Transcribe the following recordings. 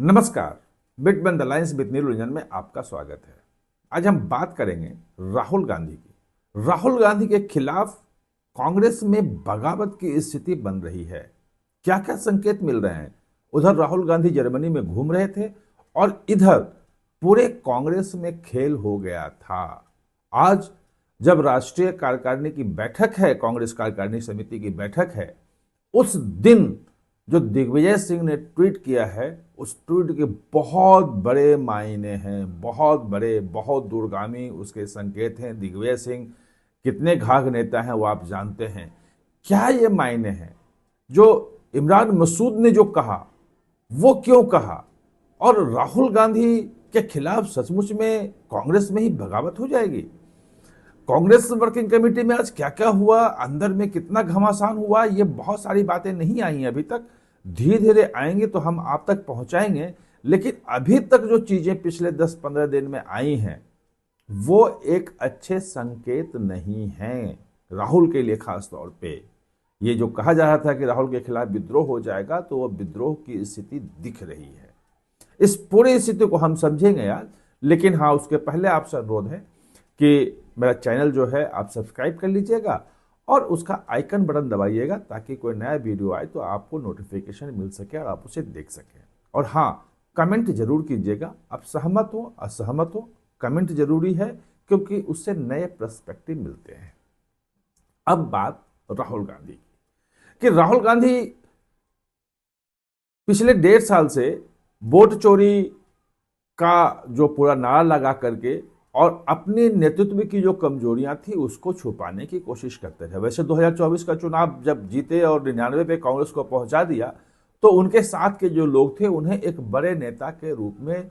नमस्कार। बिटबंद the lines with नीलू रंजन में आपका स्वागत है। आज हम बात करेंगे राहुल गांधी की। राहुल गांधी के खिलाफ कांग्रेस में बगावत की स्थिति बन रही है। क्या क्या संकेत मिल रहे हैं? उधर राहुल गांधी जर्मनी में घूम रहे थे और इधर पूरे कांग्रेस में खेल हो गया था। आज जब राष्ट्रीय कार्यकारिणी की बैठक है, कांग्रेस कार्यकारिणी समिति की बैठक है, उस दिन जो दिग्विजय सिंह ने ट्वीट किया है, उस ट्वीट के बहुत बड़े मायने हैं, बहुत बड़े, बहुत दूरगामी उसके संकेत हैं। दिग्विजय सिंह कितने घाघ नेता हैं वो आप जानते हैं। क्या ये मायने हैं? जो इमरान मसूद ने जो कहा वो क्यों कहा? और राहुल गांधी के खिलाफ सचमुच में कांग्रेस में ही बगावत हो जाएगी? कांग्रेस वर्किंग कमेटी में आज क्या क्या हुआ, अंदर में कितना घमासान हुआ, ये बहुत सारी बातें नहीं आई हैं अभी तक। धीरे धीरे आएंगे तो हम आप तक पहुंचाएंगे। लेकिन अभी तक जो चीजें पिछले 10-15 दिन में आई हैं वो एक अच्छे संकेत नहीं हैं राहुल के लिए। खास तौर पे ये जो कहा जा रहा था कि राहुल के खिलाफ विद्रोह हो जाएगा, तो वो विद्रोह की स्थिति दिख रही है। इस पूरी स्थिति को हम समझेंगे आज। लेकिन हाँ, उसके पहले आपसे अनुरोध है कि मेरा चैनल जो है आप सब्सक्राइब कर लीजिएगा और उसका आइकन बटन दबाइएगा, ताकि कोई नया वीडियो आए तो आपको नोटिफिकेशन मिल सके और आप उसे देख सकें। और हाँ, कमेंट जरूर कीजिएगा। आप सहमत हो असहमत हो, कमेंट जरूरी है, क्योंकि उससे नए पर्सपेक्टिव मिलते हैं। अब बात राहुल गांधी की, कि राहुल गांधी पिछले 1.5 साल से वोट चोरी का जो पूरा नारा लगा करके और अपने नेतृत्व की जो कमजोरियां थी उसको छुपाने की कोशिश करते थे। वैसे 2024 का चुनाव जब जीते और 99 पे कांग्रेस को पहुंचा दिया, तो उनके साथ के जो लोग थे उन्हें एक बड़े नेता के रूप में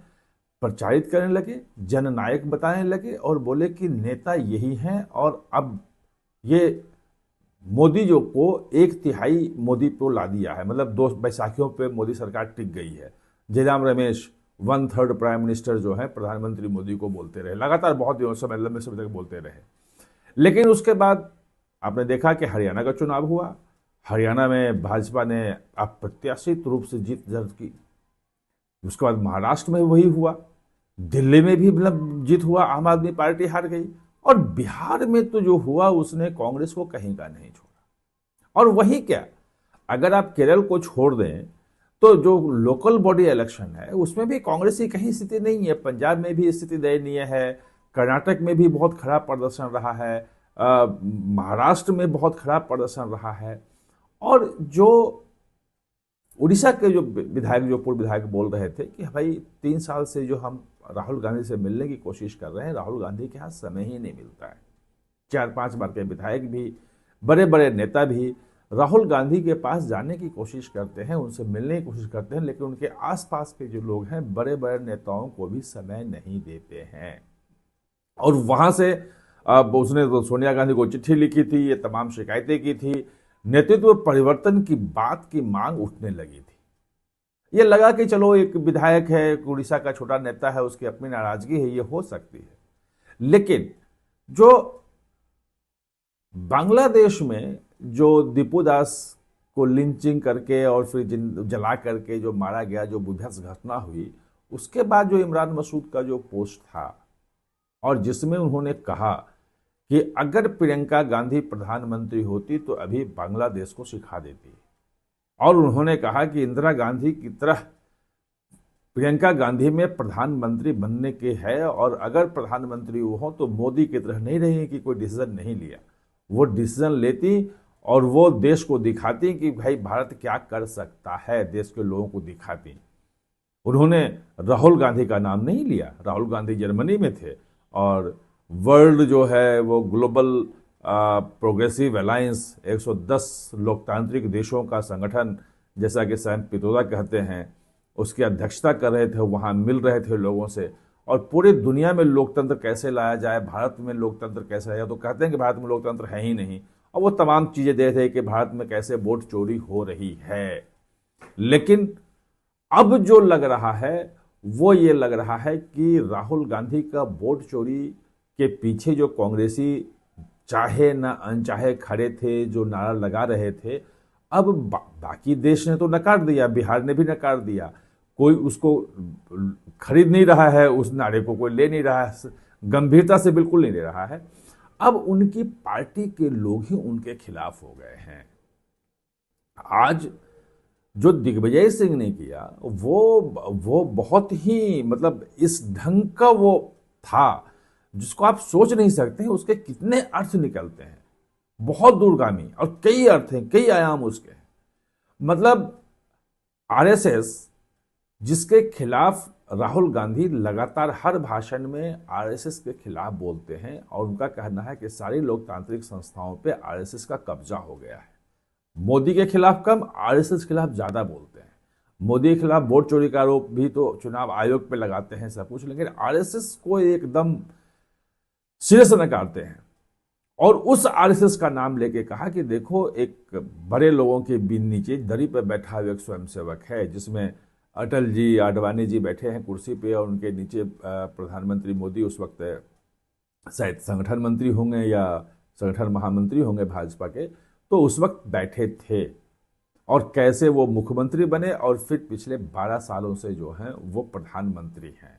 प्रचारित करने लगे, जननायक बताने लगे और बोले कि नेता यही हैं। और अब ये मोदी जो को 1/3 मोदी को ला दिया है, मतलब 2 बैसाखियों पे मोदी सरकार टिक गई है। जयराम रमेश 1/3 प्राइम मिनिस्टर जो है, प्रधानमंत्री मोदी को बोलते रहे लगातार, बहुत दिनों समय, लंबे समय तक बोलते रहे। लेकिन उसके बाद आपने देखा कि हरियाणा का चुनाव हुआ। हरियाणा में भाजपा ने अप्रत्याशित रूप से जीत दर्ज की। उसके बाद महाराष्ट्र में वही हुआ, दिल्ली में भी मतलब जीत हुआ, आम आदमी पार्टी हार गई। और बिहार में तो जो हुआ उसने कांग्रेस को कहीं का नहीं छोड़ा। और वही क्या, अगर आप केरल को छोड़ दें तो जो लोकल बॉडी इलेक्शन है उसमें भी कांग्रेस की कहीं स्थिति नहीं है। पंजाब में भी स्थिति दयनीय है, कर्नाटक में भी बहुत खराब प्रदर्शन रहा है, महाराष्ट्र में बहुत खराब प्रदर्शन रहा है। और जो उड़ीसा के जो विधायक, जो पूर्व विधायक बोल रहे थे कि भाई 3 साल से जो हम राहुल गांधी से मिलने की कोशिश कर रहे हैं, राहुल गांधी के यहाँ समय ही नहीं मिलता है। 4-5 बार के विधायक भी, बड़े बड़े नेता भी राहुल गांधी के पास जाने की कोशिश करते हैं, उनसे मिलने की कोशिश करते हैं, लेकिन उनके आसपास के जो लोग हैं, बड़े बड़े नेताओं को भी समय नहीं देते हैं। और वहां से उसने तो सोनिया गांधी को चिट्ठी लिखी थी, ये तमाम शिकायतें की थी, नेतृत्व परिवर्तन की बात की मांग उठने लगी थी। ये लगा कि चलो एक विधायक है, उड़ीसा का छोटा नेता है, उसकी अपनी नाराजगी है, ये हो सकती है। लेकिन जो बांग्लादेश में जो दीपू दास को लिंचिंग करके और फिर जला करके जो मारा गया, जो विभत्स घटना हुई, उसके बाद जो इमरान मसूद का जो पोस्ट था और जिसमें उन्होंने कहा कि अगर प्रियंका गांधी प्रधानमंत्री होती तो अभी बांग्लादेश को सिखा देती। और उन्होंने कहा कि इंदिरा गांधी की तरह प्रियंका गांधी में प्रधानमंत्री बनने के है, और अगर प्रधानमंत्री वो हो तो मोदी की तरह नहीं रही कि कोई डिसीजन नहीं लिया, वो डिसीजन लेती और वो देश को दिखाती कि भाई भारत क्या कर सकता है, देश के लोगों को दिखाती। उन्होंने राहुल गांधी का नाम नहीं लिया। राहुल गांधी जर्मनी में थे और वर्ल्ड जो है वो ग्लोबल प्रोग्रेसिव अलायंस, 110 लोकतांत्रिक देशों का संगठन, जैसा कि सैम पित्रोदा कहते हैं, उसकी अध्यक्षता कर रहे थे, वहाँ मिल रहे थे लोगों से। और पूरी दुनिया में लोकतंत्र कैसे लाया जाए, भारत में लोकतंत्र कैसे आया, तो कहते हैं कि भारत में लोकतंत्र है ही नहीं। और वो तमाम चीजें दे रहे थे कि भारत में कैसे वोट चोरी हो रही है। लेकिन अब जो लग रहा है वो ये लग रहा है कि राहुल गांधी का वोट चोरी के पीछे जो कांग्रेसी चाहे ना अनचाहे खड़े थे, जो नारा लगा रहे थे, अब बाकी देश ने तो नकार दिया, बिहार ने भी नकार दिया, कोई उसको खरीद नहीं रहा है, उस नारे को कोई ले नहीं रहा है, गंभीरता से बिल्कुल नहीं ले रहा है। अब उनकी पार्टी के लोग ही उनके खिलाफ हो गए हैं। आज जो दिग्विजय सिंह ने किया वो बहुत ही मतलब इस ढंग का वो था जिसको आप सोच नहीं सकते हैं उसके कितने अर्थ निकलते हैं, बहुत दूरगामी, और कई अर्थ हैं, कई आयाम उसके। मतलब आरएसएस जिसके खिलाफ राहुल गांधी लगातार हर भाषण में आरएसएस के खिलाफ बोलते हैं और उनका कहना है कि सारी लोकतांत्रिक संस्थाओं पे आरएसएस का कब्जा हो गया है। मोदी के खिलाफ कम, आरएसएस के खिलाफ ज्यादा बोलते हैं। मोदी के खिलाफ वोट चोरी का आरोप भी तो चुनाव आयोग पे लगाते हैं सब कुछ, लेकिन आरएसएस को एकदम सिरे से नकारते हैं। और उस आरएसएस का नाम लेके कहा कि देखो एक बड़े लोगों के बीच नीचे दरी पर बैठा हुआ एक स्वयंसेवक है, जिसमें अटल जी, आडवाणी जी बैठे हैं कुर्सी पे और उनके नीचे प्रधानमंत्री मोदी उस वक्त शायद संगठन मंत्री होंगे या संगठन महामंत्री होंगे भाजपा के, तो उस वक्त बैठे थे। और कैसे वो मुख्यमंत्री बने और फिर पिछले 12 सालों से जो हैं वो प्रधानमंत्री हैं।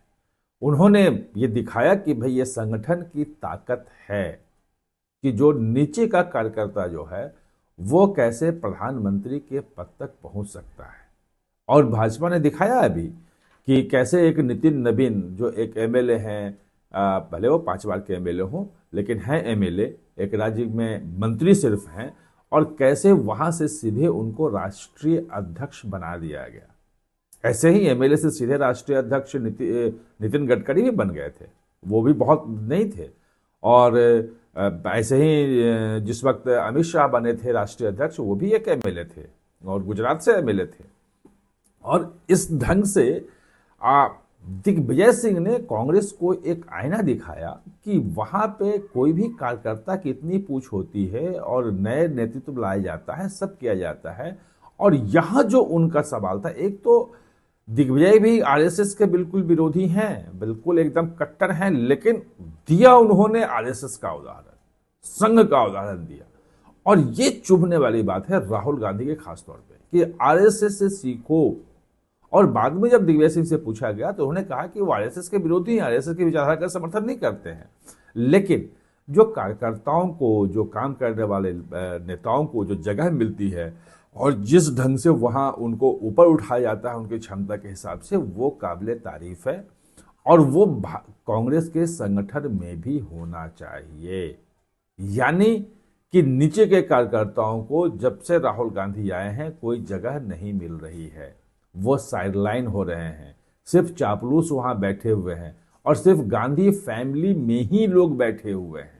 उन्होंने ये दिखाया कि भाई ये संगठन की ताकत है कि जो नीचे का कार्यकर्ता जो है वो कैसे प्रधानमंत्री के पद तक पहुंच सकता है। और भाजपा ने दिखाया अभी कि कैसे एक नितिन नवीन जो एक एमएलए हैं, भले वो 5 बार के एमएलए हों लेकिन हैं एमएलए, एक राज्य में मंत्री सिर्फ हैं, और कैसे वहां से सीधे उनको राष्ट्रीय अध्यक्ष बना दिया गया। ऐसे ही एमएलए से सीधे राष्ट्रीय अध्यक्ष नितिन गडकरी भी बन गए थे, वो भी बहुत नहीं थे। और ऐसे ही जिस वक्त अमित शाह बने थे राष्ट्रीय अध्यक्ष, वो भी एक एमएलए थे और गुजरात से एमएलए थे। और इस ढंग से दिग्विजय सिंह ने कांग्रेस को एक आईना दिखाया कि वहां पे कोई भी कार्यकर्ता की इतनी पूछ होती है और नए नेतृत्व लाया जाता है, सब किया जाता है। और यहां जो उनका सवाल था, एक तो दिग्विजय भी आरएसएस के बिल्कुल विरोधी हैं, बिल्कुल एकदम कट्टर हैं, लेकिन दिया उन्होंने आरएसएस का उदाहरण, संघ का उदाहरण दिया। और ये चुभने वाली बात है राहुल गांधी के खास तौर पे कि आरएसएस से सीखो। और बाद में जब दिग्विजय सिंह से पूछा गया तो उन्होंने कहा कि वो आरएसएस के विरोधी हैं, आरएसएस की विचारधारा का समर्थन नहीं करते हैं, लेकिन जो कार्यकर्ताओं को, जो काम करने वाले नेताओं को जो जगह मिलती है और जिस ढंग से वहां उनको ऊपर उठाया जाता है उनकी क्षमता के हिसाब से, वो काबिले तारीफ है। और वो कांग्रेस के संगठन में भी होना चाहिए। यानी कि नीचे के कार्यकर्ताओं को जब से राहुल गांधी आए हैं कोई जगह नहीं मिल रही है, वो साइडलाइन हो रहे हैं, सिर्फ चापलूस वहां बैठे हुए हैं और सिर्फ गांधी फैमिली में ही लोग बैठे हुए हैं।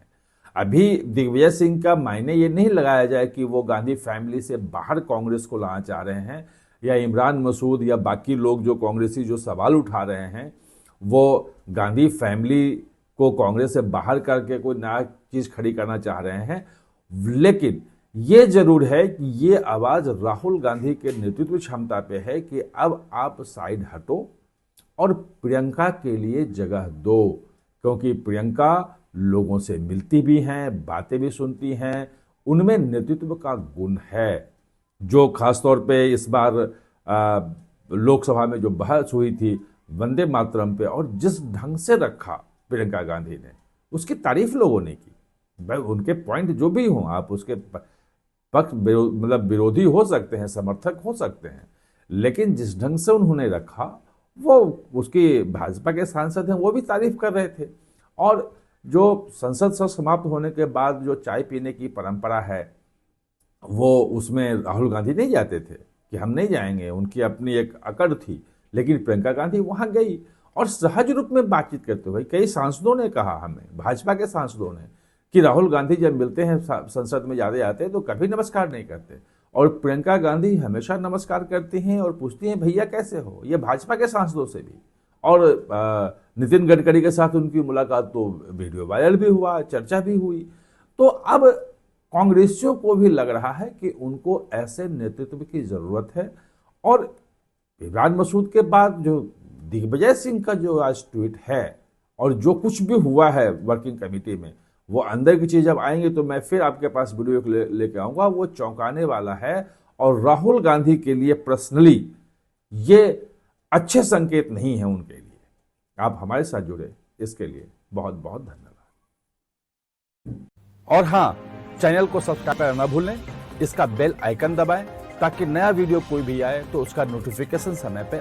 अभी दिग्विजय सिंह का मायने ये नहीं लगाया जाए कि वो गांधी फैमिली से बाहर कांग्रेस को लाना चाह रहे हैं, या इमरान मसूद या बाकी लोग जो कांग्रेसी जो सवाल उठा रहे हैं वो गांधी फैमिली को कांग्रेस से बाहर करके कोई नया चीज खड़ी करना चाह रहे हैं। लेकिन ये जरूर है कि ये आवाज राहुल गांधी के नेतृत्व क्षमता पे है कि अब आप साइड हटो और प्रियंका के लिए जगह दो, क्योंकि प्रियंका लोगों से मिलती भी हैं, बातें भी सुनती हैं, उनमें नेतृत्व का गुण है। जो खासतौर पे इस बार लोकसभा में जो बहस हुई थी वंदे मातरम पे, और जिस ढंग से रखा प्रियंका गांधी ने, उसकी तारीफ लोगों ने की। उनके पॉइंट जो भी हों, आप उसके पक्ष मतलब विरोधी हो सकते हैं, समर्थक हो सकते हैं, लेकिन जिस ढंग से उन्होंने रखा, वो उसकी भाजपा के सांसद हैं वो भी तारीफ कर रहे थे। और जो संसद सत्र समाप्त होने के बाद जो चाय पीने की परंपरा है, वो उसमें राहुल गांधी नहीं जाते थे कि हम नहीं जाएंगे, उनकी अपनी एक अकड़ थी। लेकिन प्रियंका गांधी वहां गई और सहज रूप में बातचीत करते हुए कई सांसदों ने कहा, हमें भाजपा के सांसदों ने, कि राहुल गांधी जब मिलते हैं संसद में जाते जाते तो कभी नमस्कार नहीं करते, और प्रियंका गांधी हमेशा नमस्कार करती हैं और पूछती हैं भैया कैसे हो। ये भाजपा के सांसदों से भी। और नितिन गडकरी के साथ उनकी मुलाकात तो वीडियो वायरल भी हुआ, चर्चा भी हुई। तो अब कांग्रेसियों को भी लग रहा है कि उनको ऐसे नेतृत्व की जरूरत है। और इमरान मसूद के बाद जो दिग्विजय सिंह का जो आज ट्वीट है और जो कुछ भी हुआ है वर्किंग कमेटी में, वो अंदर की चीज जब आएंगे तो मैं फिर आपके पास वीडियो लेके आऊंगा, वो चौंकाने वाला है। और राहुल गांधी के लिए पर्सनली ये अच्छे संकेत नहीं है उनके लिए। आप हमारे साथ जुड़े, इसके लिए बहुत बहुत धन्यवाद। और हाँ, चैनल को सब्सक्राइब करना ना भूलें, इसका बेल आइकन दबाएं ताकि नया वीडियो कोई भी आए तो उसका नोटिफिकेशन समय पे